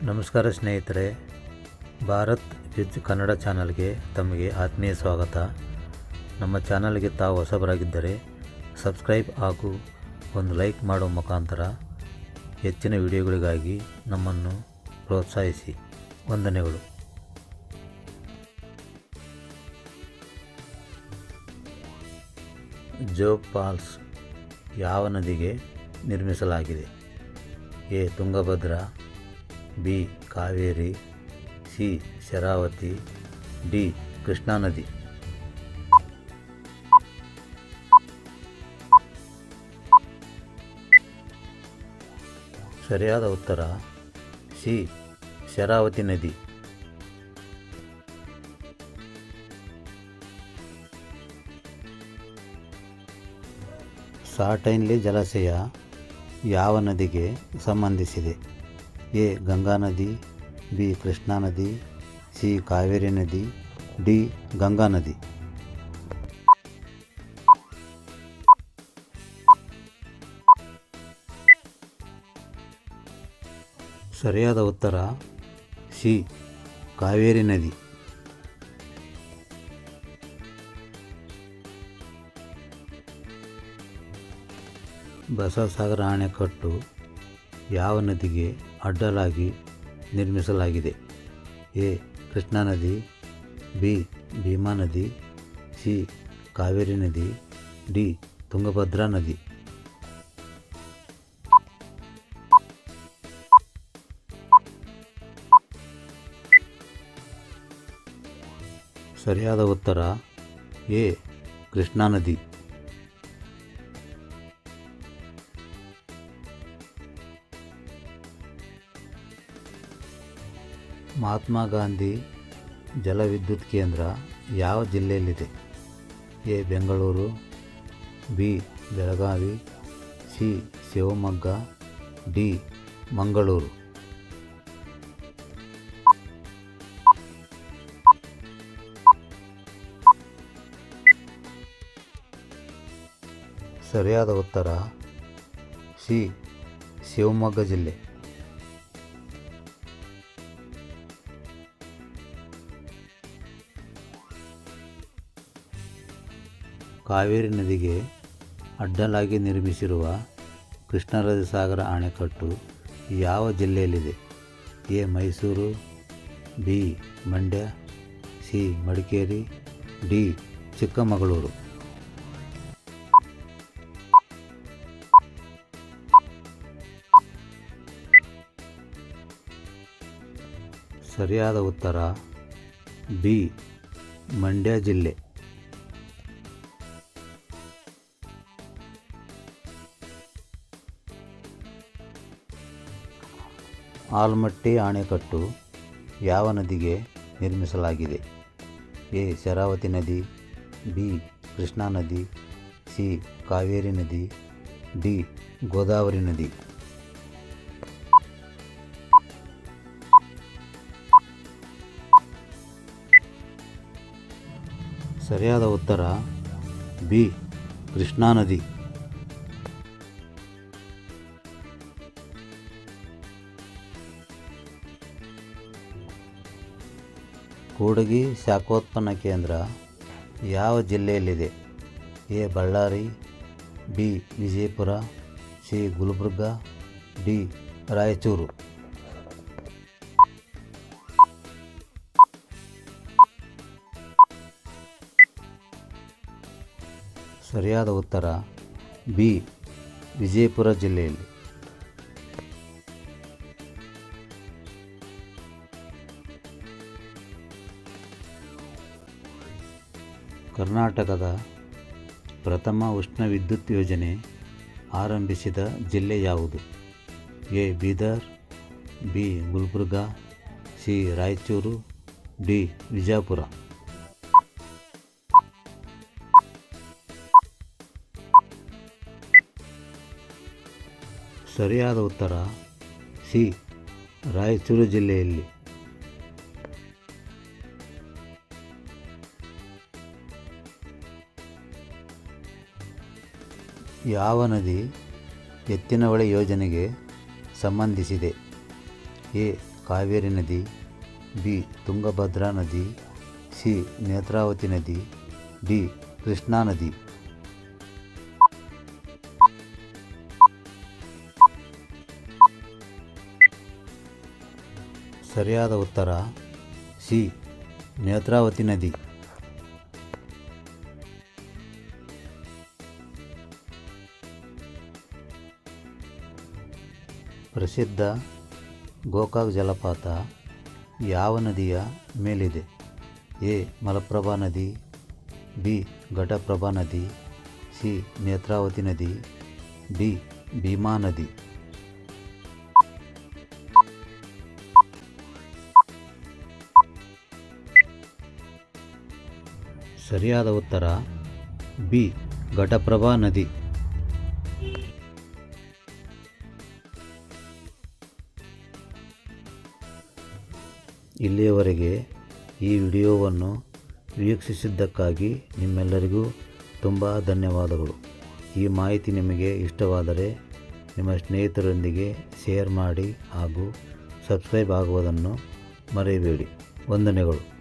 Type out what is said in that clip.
ನಮಸ್ಕಾರ ಸ್ನೇಹಿತರೆ, ಭಾರತ್ ವಿಜ್ ಕನ್ನಡ ಚಾನಲ್ಗೆ ತಮಗೆ ಆತ್ಮೀಯ ಸ್ವಾಗತ. ನಮ್ಮ ಚಾನಲ್ಗೆ ತಾವು ಹೊಸಬರಾಗಿದ್ದರೆ ಸಬ್ಸ್ಕ್ರೈಬ್ ಹಾಗೂ ಒಂದು ಲೈಕ್ ಮಾಡೋ ಮುಖಾಂತರ ಹೆಚ್ಚಿನ ವಿಡಿಯೋಗಳಿಗಾಗಿ ನಮ್ಮನ್ನು ಪ್ರೋತ್ಸಾಹಿಸಿ. ವಂದನೆಗಳು. ಜೋಗ್ ಫಾಲ್ಸ್ ಯಾವ ನದಿಗೆ ನಿರ್ಮಿಸಲಾಗಿದೆ? A. Tungabhadra, B. Kaveri, C. Sharavati, D. Krishna ನದಿ. ಸರಿಯಾದ ಉತ್ತರ ಸಿ. ಶರಾವತಿ ನದಿ. ಸಾಟೈನ್ಲಿ ಜಲಾಶಯ ಯಾವ ನದಿಗೆ ಸಂಬಂಧಿಸಿದೆ? ಎ. ಗಂಗಾ ನದಿ, ಬಿ. ಕೃಷ್ಣಾ ನದಿ, ಸಿ. ಕಾವೇರಿ ನದಿ, ಡಿ. ಗಂಗಾ ನದಿ. ಸರಿಯಾದ ಉತ್ತರ ಸಿ. ಕಾವೇರಿ ನದಿ. ಬಸವಸಾಗರ ಅಣೆಕಟ್ಟು ಯಾವ ನದಿಗೆ ಅಡ್ಡಲಾಗಿ ನಿರ್ಮಿಸಲಾಗಿದೆ? ಎ. ಕೃಷ್ಣಾ ನದಿ, ಬಿ. ಭೀಮಾ ನದಿ, ಸಿ. ಕಾವೇರಿ ನದಿ, ಡಿ. ತುಂಗಭದ್ರಾ ನದಿ. ಸರಿಯಾದ ಉತ್ತರ ಎ. ಕೃಷ್ಣಾ ನದಿ. ಮಹಾತ್ಮ ಗಾಂಧಿ ಜಲವಿದ್ಯುತ್ ಕೇಂದ್ರ ಯಾವ ಜಿಲ್ಲೆಯಲ್ಲಿದೆ? A. Bengaluru, B. Belagavi, C. Shivamogga, D. Mangaluru. ಸರಿಯಾದ ಉತ್ತರ ಸಿ. ಶಿವಮೊಗ್ಗ ಜಿಲ್ಲೆ. ಕಾವೇರಿ ನದಿಗೆ ಅಡ್ಡಲಾಗಿ ನಿರ್ಮಿಸಿರುವ ಕೃಷ್ಣರಾಜಸಾಗರ ಅಣೆಕಟ್ಟು ಯಾವ ಜಿಲ್ಲೆಯಲ್ಲಿದೆ? A. Mysuru, B. Mandya, C. Madikeri, D. Chikkamagaluru. ಸರಿಯಾದ ಉತ್ತರ ಬಿ. ಮಂಡ್ಯ ಜಿಲ್ಲೆ. ಆಲಮಟ್ಟಿ ಅಣೆಕಟ್ಟು ಯಾವ ನದಿಗೆ ನಿರ್ಮಿಸಲಾಗಿದೆ? ಎ. ಶರಾವತಿ ನದಿ, ಬಿ. ಕೃಷ್ಣಾ ನದಿ, ಸಿ. ಕಾವೇರಿ ನದಿ, ಡಿ. ಗೋದಾವರಿ ನದಿ. ಸರಿಯಾದ ಉತ್ತರ ಬಿ. ಕೃಷ್ಣಾ ನದಿ. ಕೂಡಗಿ ಶಾಖೋತ್ಪನ್ನ ಕೇಂದ್ರ ಯಾವ ಜಿಲ್ಲೆಯಲ್ಲಿದೆ? A. Ballari, B. Vijayapura, C. Gulbarga, D. Raichur. ಸರಿಯಾದ ಉತ್ತರ ಬಿ. ವಿಜಯಪುರ ಜಿಲ್ಲೆಯಲ್ಲಿ. ಕರ್ನಾಟಕದ ಪ್ರಥಮ ಉಷ್ಣ ವಿದ್ಯುತ್ ಯೋಜನೆ ಆರಂಭಿಸಿದ ಜಿಲ್ಲೆ ಯಾವುದು? A. Bidar, B. Gulbarga, C. Raichur, D. Vijayapura. ಸರಿಯಾದ ಉತ್ತರ ಸಿ. ರಾಯಚೂರು ಜಿಲ್ಲೆಯಲ್ಲಿ. ಯಾವ ನದಿ ಎತ್ತಿನಹೊಳೆ ಯೋಜನೆಗೆ ಸಂಬಂಧಿಸಿದೆ? ಎ. ಕಾವೇರಿ ನದಿ, ಬಿ ತುಂಗಭದ್ರಾ ನದಿ, ಸಿ ನೇತ್ರಾವತಿ ನದಿ, ಡಿ ಕೃಷ್ಣಾ ನದಿ. ಸರಿಯಾದ ಉತ್ತರ ಸಿ ನೇತ್ರಾವತಿ ನದಿ. ಪ್ರಸಿದ್ಧ ಗೋಕಾಕ್ ಜಲಪಾತ ಯಾವ ನದಿಯ ಮೇಲಿದೆ? ಎ ಮಲಪ್ರಭಾ ನದಿ, ಬಿ ಘಟಪ್ರಭಾ ನದಿ, ಸಿ ನೇತ್ರಾವತಿ ನದಿ, ಡಿ ಭೀಮಾ ನದಿ. ಸರಿಯಾದ ಉತ್ತರ ಬಿ ಘಟಪ್ರಭಾ ನದಿ. ಇಲ್ಲಿಯವರೆಗೆ ಈ ವಿಡಿಯೋವನ್ನು ವೀಕ್ಷಿಸಿದ್ದಕ್ಕಾಗಿ ನಿಮ್ಮೆಲ್ಲರಿಗೂ ತುಂಬ ಧನ್ಯವಾದಗಳು. ಈ ಮಾಹಿತಿ ನಿಮಗೆ ಇಷ್ಟವಾದರೆ ನಿಮ್ಮ ಸ್ನೇಹಿತರೊಂದಿಗೆ ಶೇರ್ ಮಾಡಿ ಹಾಗೂ ಸಬ್ಸ್ಕ್ರೈಬ್ ಆಗುವುದನ್ನು ಮರೆಯಬೇಡಿ. ವಂದನೆಗಳು.